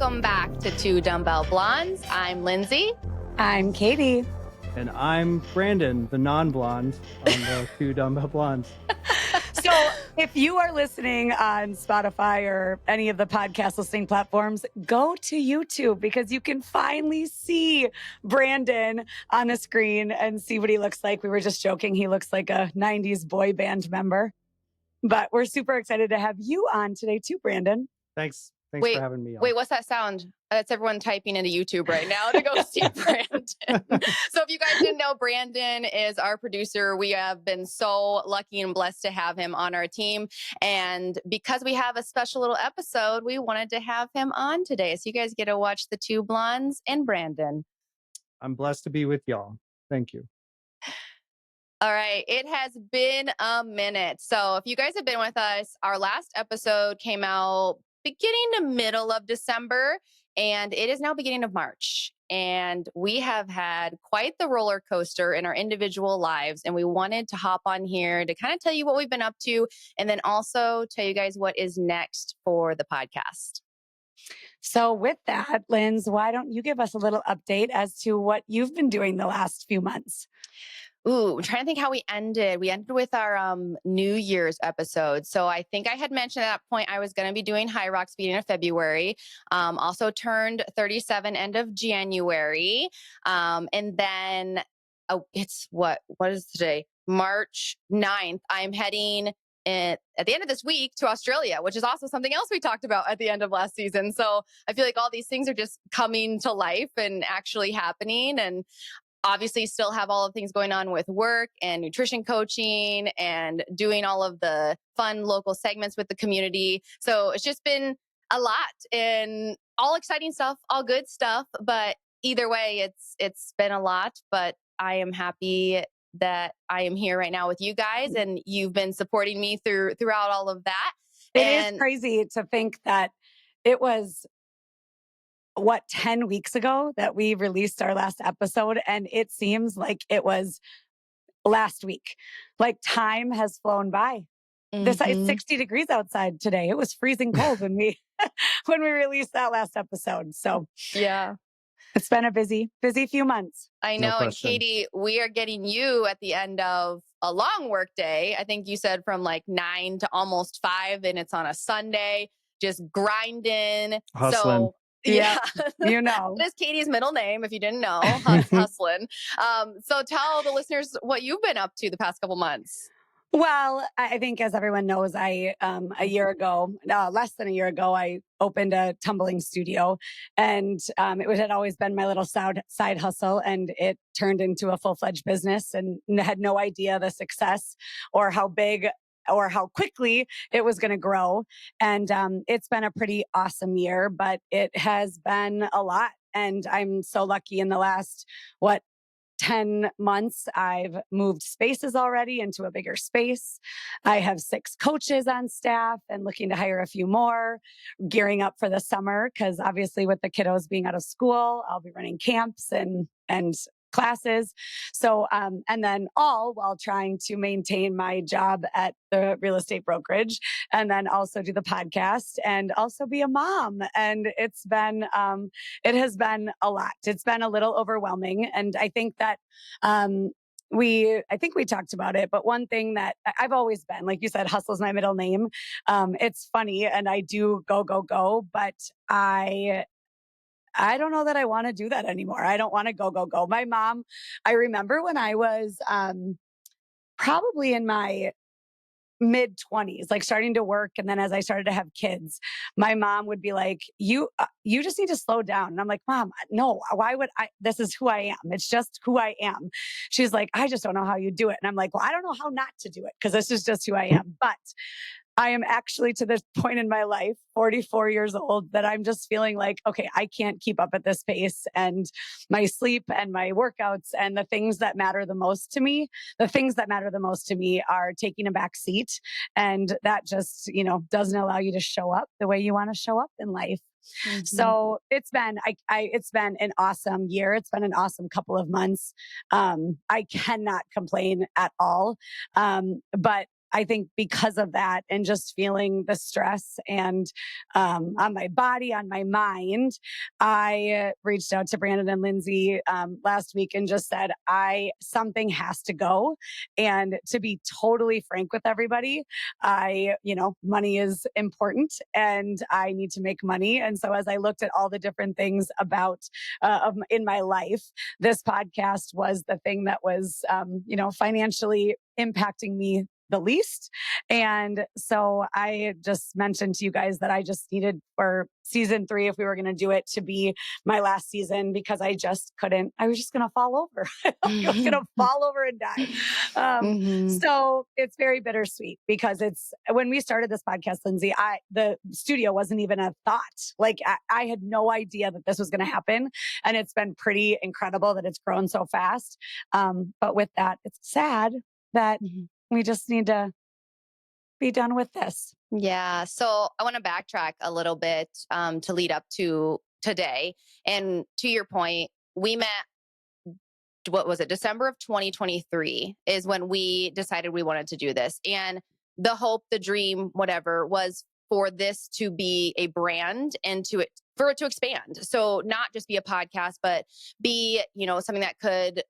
Welcome back to Two Dumbbell Blondes. I'm Lindsay. I'm Katie. And I'm Brandon, the non-blonde on the Two Dumbbell Blondes. So if you are listening on Spotify or any of the podcast listening platforms, go to YouTube because you can finally see Brandon on the screen and see what he looks like. We were just joking. He looks like a 90s boy band member. But we're super excited to have you on today too, Brandon. Thanks for having me on. Wait, what's that sound? That's everyone typing into YouTube right now to go see Brandon. So if you guys didn't know, Brandon is our producer. We have been so lucky and blessed to have him on our team. And because we have a special little episode, we wanted to have him on today. So you guys get to watch the Two Blondes and Brandon. I'm blessed to be with y'all. Thank you. All right. It has been a minute. So if you guys have been with us, our last episode came out beginning to middle of December, and it is now beginning of March. And we have had quite the roller coaster in our individual lives. And we wanted to hop on here to kind of tell you what we've been up to, and then also tell you guys what is next for the podcast. So with that, Linz, why don't you give us a little update as to what you've been doing the last few months? Ooh, I'm trying to think how we ended. We ended with our New Year's episode. So I think I had mentioned at that point I was going to be doing High Rocks beginning of February. Also turned 37 end of January. And then it's what is today? March 9th. I'm heading at the end of this week to Australia, which is also something else we talked about at the end of last season. So I feel like all these things are just coming to life and actually happening. And obviously still have all of things going on with work and nutrition coaching and doing all of the fun local segments with the community. So it's just been a lot and all exciting stuff, all good stuff. But either way, it's been a lot, but I am happy that I am here right now with you guys and you've been supporting me throughout all of that. It is crazy to think that it was 10 weeks ago that we released our last episode. And it seems like it was last week. Like time has flown by. It's 60 degrees outside today. It was freezing cold when we released that last episode. So yeah, it's been a busy few months. I know. No and question. Katie, we are getting you at the end of a long work day. I think you said from like 9 to almost 5 and it's on a Sunday, just grinding. Hustling. So yeah, you know. That is Katie's middle name, if you didn't know, hustling. So tell the listeners what you've been up to the past couple months. Well, I think as everyone knows, a year ago, less than a year ago, I opened a tumbling studio, and it had always been my little side hustle, and it turned into a full-fledged business, and had no idea the success or how big or how quickly it was going to grow. And it's been a pretty awesome year, but it has been a lot. And I'm so lucky in the last, 10 months, I've moved spaces already into a bigger space. I have 6 coaches on staff and looking to hire a few more, gearing up for the summer. Cause obviously with the kiddos being out of school, I'll be running camps and classes. So, and then all while trying to maintain my job at the real estate brokerage and then also do the podcast and also be a mom. And it has been a lot. It's been a little overwhelming. And I think that, I think we talked about it, but one thing that I've always been, like you said, hustle's my middle name. It's funny and I do go, but I don't know that I want to do that anymore. I don't want to go. My mom, I remember when I was probably in my mid 20s, like starting to work. And then as I started to have kids, my mom would be like, you just need to slow down. And I'm like, Mom, no, why would I? This is who I am. It's just who I am. She's like, I just don't know how you do it. And I'm like, well, I don't know how not to do it because this is just who I am. But I am actually to this point in my life, 44 years old, that I'm just feeling like, okay, I can't keep up at this pace, and my sleep and my workouts and the things that matter the most to me, are taking a back seat. And that just, doesn't allow you to show up the way you want to show up in life. Mm-hmm. So it's been an awesome year. It's been an awesome couple of months. I cannot complain at all. But I think because of that and just feeling the stress and on my body, on my mind, I reached out to Brandon and Lindsay last week and just said, something has to go. And to be totally frank with everybody, money is important and I need to make money. And so as I looked at all the different things about in my life, this podcast was the thing that was, financially impacting me the least. And so I just mentioned to you guys that I just needed for season 3, if we were going to do it, to be my last season because I just couldn't, I was just going to fall over. I was going to fall over and die. So it's very bittersweet because when we started this podcast, Lindsay, the studio wasn't even a thought. Like I had no idea that this was going to happen. And it's been pretty incredible that it's grown so fast. But with that, it's sad that we just need to be done with this. Yeah. So I want to backtrack a little bit to lead up to today. And to your point, we met, what was it? December of 2023 is when we decided we wanted to do this. And the hope, the dream, whatever, was for this to be a brand and for it to expand. So not just be a podcast, but be, something that could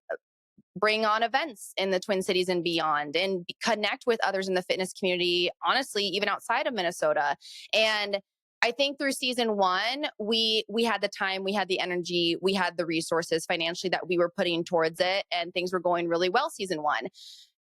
bring on events in the Twin Cities and beyond and connect with others in the fitness community, honestly, even outside of Minnesota. And I think through season 1, we had the time, we had the energy, we had the resources financially that we were putting towards it, and things were going really well season 1.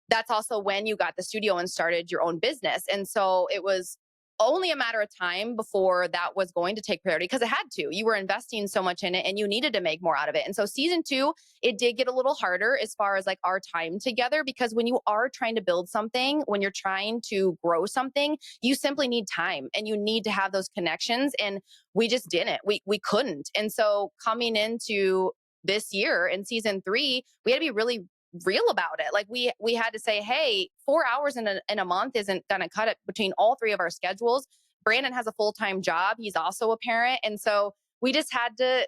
That's also when you got the studio and started your own business. And so it was only a matter of time before that was going to take priority because it had to. You were investing so much in it and you needed to make more out of it. And so season 2, it did get a little harder as far as like our time together, because when you are trying to build something, when you're trying to grow something, you simply need time and you need to have those connections. And we just didn't. We couldn't. And so coming into this year in season 3, we had to be really real about it. Like we had to say, hey, 4 hours in a month isn't going to cut it between all 3 of our schedules. Brandon has a full-time job. He's also a parent. And so we just had to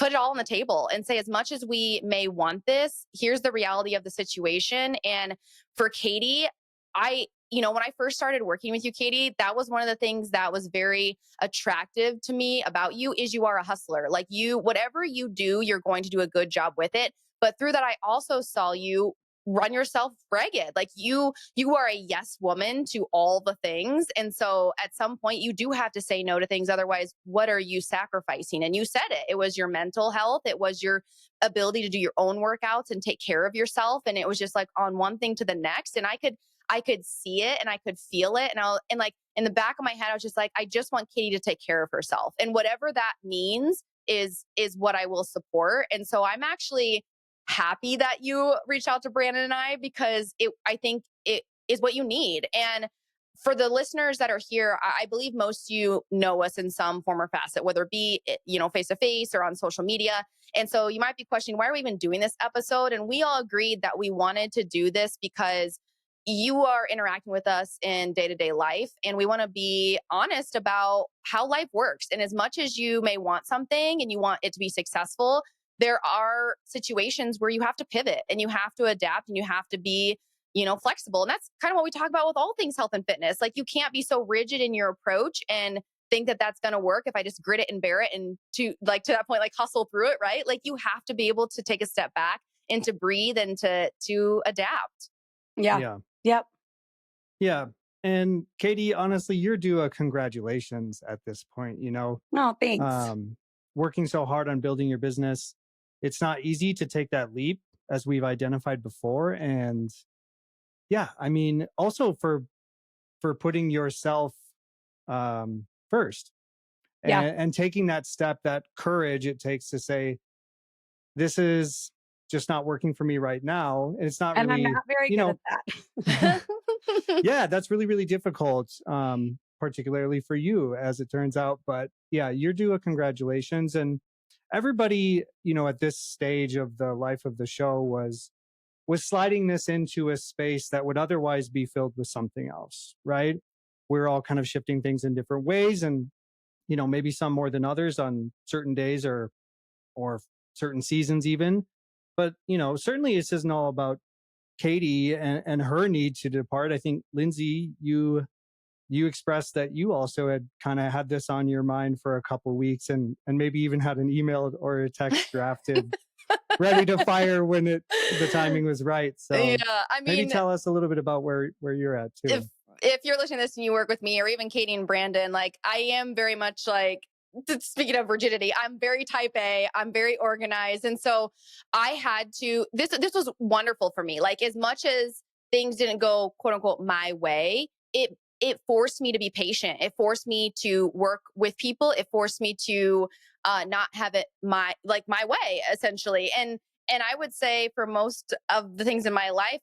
put it all on the table and say, as much as we may want this, here's the reality of the situation. And for Katie, when I first started working with you, Katie, that was one of the things that was very attractive to me about you is you are a hustler. Like whatever you do, you're going to do a good job with it. But through that, I also saw you run yourself ragged. Like you are a yes woman to all the things. And so at some point you do have to say no to things. Otherwise, what are you sacrificing? And you said it. It was your mental health. It was your ability to do your own workouts and take care of yourself. And it was just like on one thing to the next. And I could see it and I could feel it. And like in the back of my head, I was just like, I just want Katie to take care of herself. And whatever that means is what I will support. And so I'm actually happy that you reached out to Brandon and I, because I think it is what you need. And for the listeners that are here, I believe most of you know us in some form or facet, whether it be, face to face or on social media. And so you might be questioning, why are we even doing this episode? And we all agreed that we wanted to do this because you are interacting with us in day-to-day life. And we want to be honest about how life works. And as much as you may want something and you want it to be successful, there are situations where you have to pivot and you have to adapt and you have to be, flexible. And that's kind of what we talk about with all things health and fitness. Like you can't be so rigid in your approach and think that that's going to work if I just grit it and bear it and to that point, like hustle through it, right? Like you have to be able to take a step back and to breathe and to adapt. Yeah. Yeah. Yep. Yeah. And Katie, honestly, you're due a congratulations at this point, No, thanks. Working so hard on building your business. It's not easy to take that leap, as we've identified before. And yeah, I mean, also for putting yourself first and taking that step, that courage it takes to say, this is just not working for me right now. And it's not And really, I'm not very good at that. yeah, that's really, really difficult, particularly for you, as it turns out. But yeah, you're due a congratulations. And everybody, at this stage of the life of the show was sliding this into a space that would otherwise be filled with something else, right? We're all kind of shifting things in different ways, and maybe some more than others on certain days or certain seasons even. But certainly this isn't all about Katie and her need to depart, I think, Lindsay, you expressed that you also had kind of had this on your mind for a couple of weeks, and maybe even had an email or a text drafted ready to fire when the timing was right. Yeah, So I maybe mean, tell us a little bit about where you're at if too. if you're listening to this and you work with me, or even Katie and Brandon, like I am very much like, speaking of rigidity, I'm very type A. I'm very organized, and so I had to. This was wonderful for me. Like as much as things didn't go quote unquote my way, it forced me to be patient. It forced me to work with people. It forced me to not have it my way essentially. And I would say for most of the things in my life,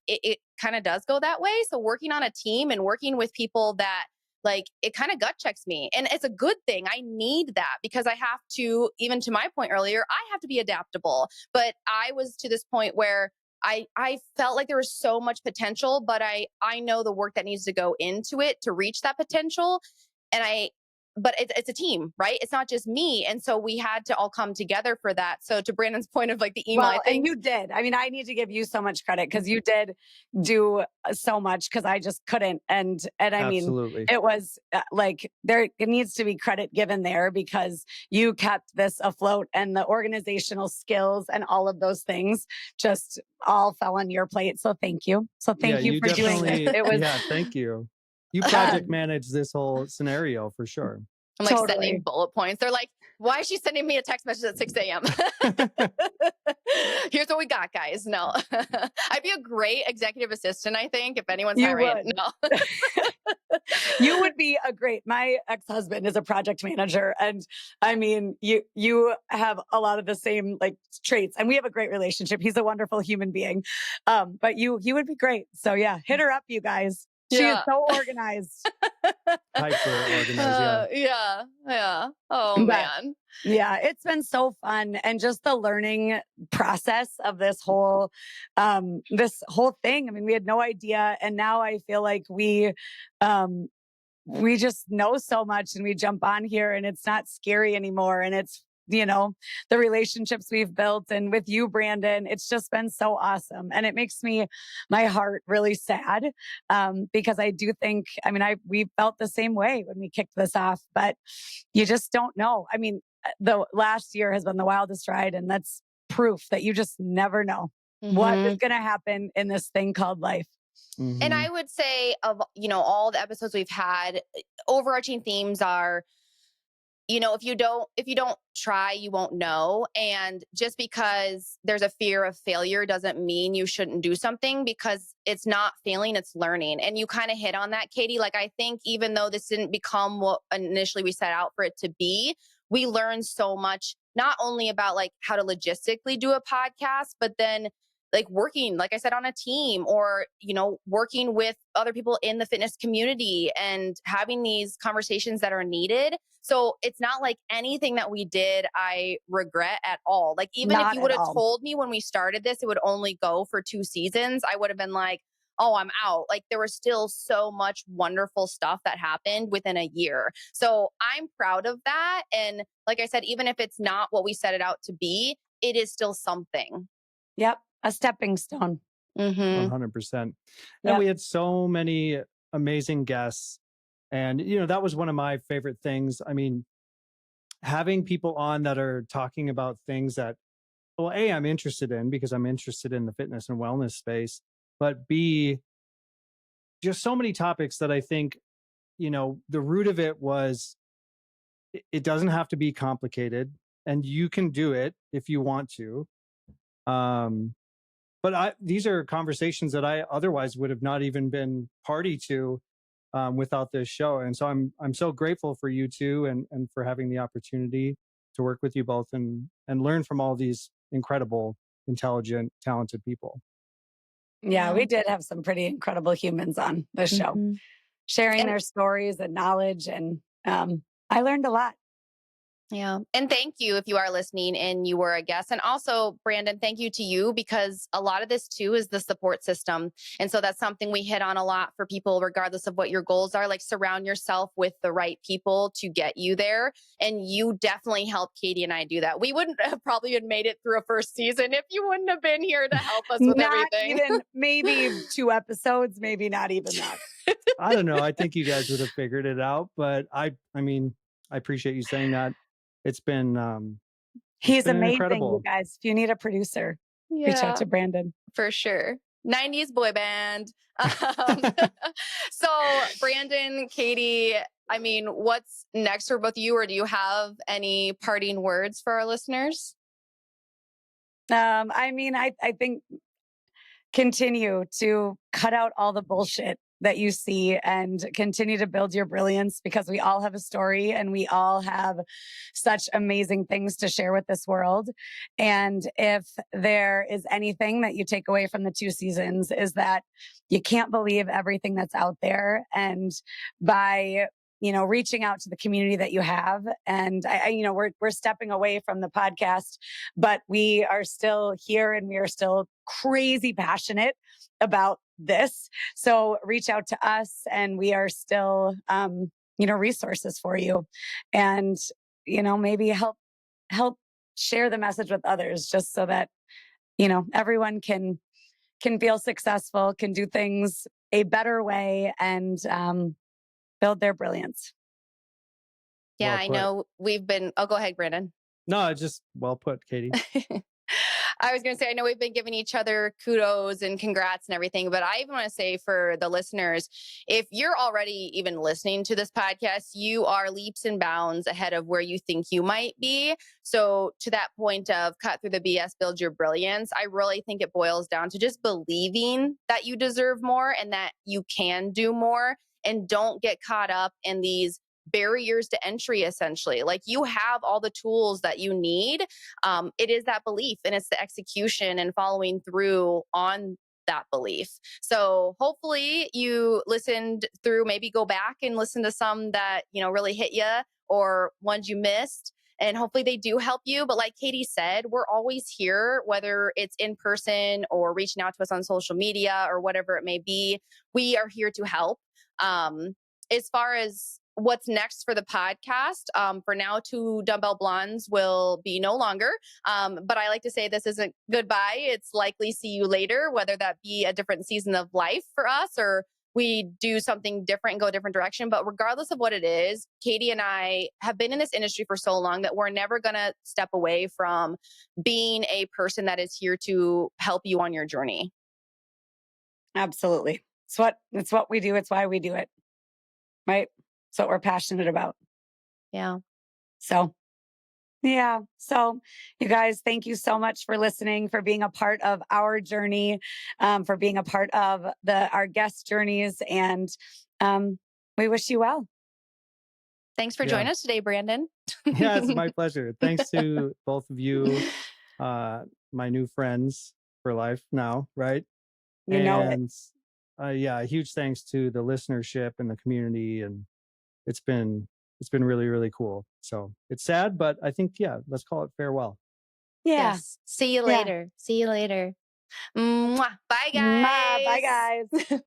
it kind of does go that way. So working on a team and working with people that like it kind of gut checks me, and it's a good thing. I need that because I have to, even to my point earlier, I have to be adaptable. But I was to this point where I felt like there was so much potential, but I know the work that needs to go into it to reach that potential. And but it's a team, right? It's not just me. And so we had to all come together for that. So to Brandon's point of like the email, I Well, and think, you did. I mean, I need to give you so much credit because you did do so much because I just couldn't. And I mean, Absolutely. it was like there it needs to be credit given there because you kept this afloat and the organizational skills and all of those things just all fell on your plate. So thank you. So Yeah, thank you you for doing this. definitely, It was yeah, thank you. You project um, managed this whole scenario for sure. I'm like sending totally. bullet points. They're like, why is she sending me a text message at 6 a.m.? Here's what we got, guys. No, I'd be a great executive assistant, I think, if anyone's You hiring. would. No. You would be a great. My ex-husband is a project manager, and I mean, you have a lot of the same like traits, and we have a great relationship. He's a wonderful human being, but you would be great. So yeah, hit her up, you guys. She is Yeah. so organized. Hyper organized, yeah. Yeah. Yeah. Oh, But man. yeah, it's been so fun, and just the learning process of this whole thing. I mean, we had no idea, and now I feel like um we just know so much and we jump on here and it's not scary anymore. And it's, the relationships we've built and with you, Brandon, it's just been so awesome. And it makes my heart really sad. Because I do think, I mean, we felt the same way when we kicked this off, but you just don't know. I mean, the last year has been the wildest ride, and that's proof that you just never know what is Mhm. going to happen in this thing called life. And Hmm. I would say of, all the episodes we've had, overarching themes are, if you don't try, you won't know. And just because there's a fear of failure doesn't mean you shouldn't do something, because it's not failing, it's learning. And you kind of hit on that, Katie. Like I think even though this didn't become what initially we set out for it to be, we learned so much, not only about like how to logistically do a podcast, but then like working, like I said, on a team, or working with other people in the fitness community and having these conversations that are needed. So it's not like anything that we did I regret at all. Like even if Not you at would have all. told me when we started this it would only go for 2 seasons, I would have been like, oh, I'm out. Like there was still so much wonderful stuff that happened within a year. So I'm proud of that. And like I said, even if it's not what we set it out to be, it is still something. Yep. A stepping stone. Mm-hmm. 100%. And Yep. we had so many amazing guests. And, that was one of my favorite things. I mean, having people on that are talking about things that, well, A, I'm interested in because I'm interested in the fitness and wellness space, but B, just so many topics that I think, the root of it was it doesn't have to be complicated and you can do it if you want to. Um, but these are conversations that I otherwise would have not even been party to without this show. And so I'm so grateful for you two and for having the opportunity to work with you both and learn from all these incredible, intelligent, talented people. Yeah, we did have some pretty incredible humans on this show, Mm-hmm. sharing And their stories and knowledge. And I learned a lot. Yeah. And thank you if you are listening and you were a guest. And also, Brandon, thank you to you because a lot of this too is the support system. And so that's something we hit on a lot for people, regardless of what your goals are. Like surround yourself with the right people to get you there. And you definitely helped Katie and I do that. We wouldn't have probably had made it through a first season if you wouldn't have been here to help us with Not everything. even maybe 2 episodes, maybe not even that. I don't know. I think you guys would have figured it out, but I mean, I appreciate you saying that. It's been it's He's been amazing, you incredible. guys. If you need a producer, reach out Yeah. to Brandon. For sure. 90s boy band. Um, so, Brandon, Katie, I mean, what's next for both of you, or do you have any parting words for our listeners? I mean, I think continue to cut out all the bullshit that you see and continue to build your brilliance because we all have a story and we all have such amazing things to share with this world. And if there is anything that you take away from the 2 seasons is that you can't believe everything that's out there. And by reaching out to the community that you have, and we're stepping away from the podcast, but we are still here and we are still crazy passionate about this. So reach out to us and we are still, resources for you and, maybe help share the message with others just so that, everyone can feel successful, can do things a better way and, build their brilliance. Yeah, Well I put. know we've been. Oh, go ahead, Brandon. No, it's just well put, Katie. I was going to say, I know we've been giving each other kudos and congrats and everything, but I even want to say for the listeners, if you're already even listening to this podcast, you are leaps and bounds ahead of where you think you might be. So, to that point of cut through the BS, build your brilliance, I really think it boils down to just believing that you deserve more and that you can do more. And don't get caught up in these barriers to entry, essentially. Like you have all the tools that you need. It is that belief and it's the execution and following through on that belief. So hopefully you listened through, maybe go back and listen to some that, really hit you or ones you missed. And hopefully they do help you. But like Katie said, we're always here, whether it's in person or reaching out to us on social media or whatever it may be. We are here to help. As far as what's next for the podcast, for now, Two Dumbbell Blondes will be no longer. But I like to say this isn't goodbye. It's likely see you later, whether that be a different season of life for us or we do something different and go a different direction. But regardless of what it is, Katie and I have been in this industry for so long that we're never going to step away from being a person that is here to help you on your journey. Absolutely. It's what we do. It's why we do it. Right. It's what we're passionate about. Yeah. So, yeah. So, you guys, thank you so much for listening, for being a part of our journey, for being a part of our guest journeys, and we wish you well. Thanks for Yeah. joining us today, Brandon. Yeah, it's my pleasure. Thanks to both of you, my new friends for life now, right? You know it. And yeah, a huge thanks to the listenership and the community, and it's been really really cool. So it's sad, but I think let's call it farewell. Yeah. Yes. See you Yeah. later. See you later. Mwah. Bye, Bye, guys. guys.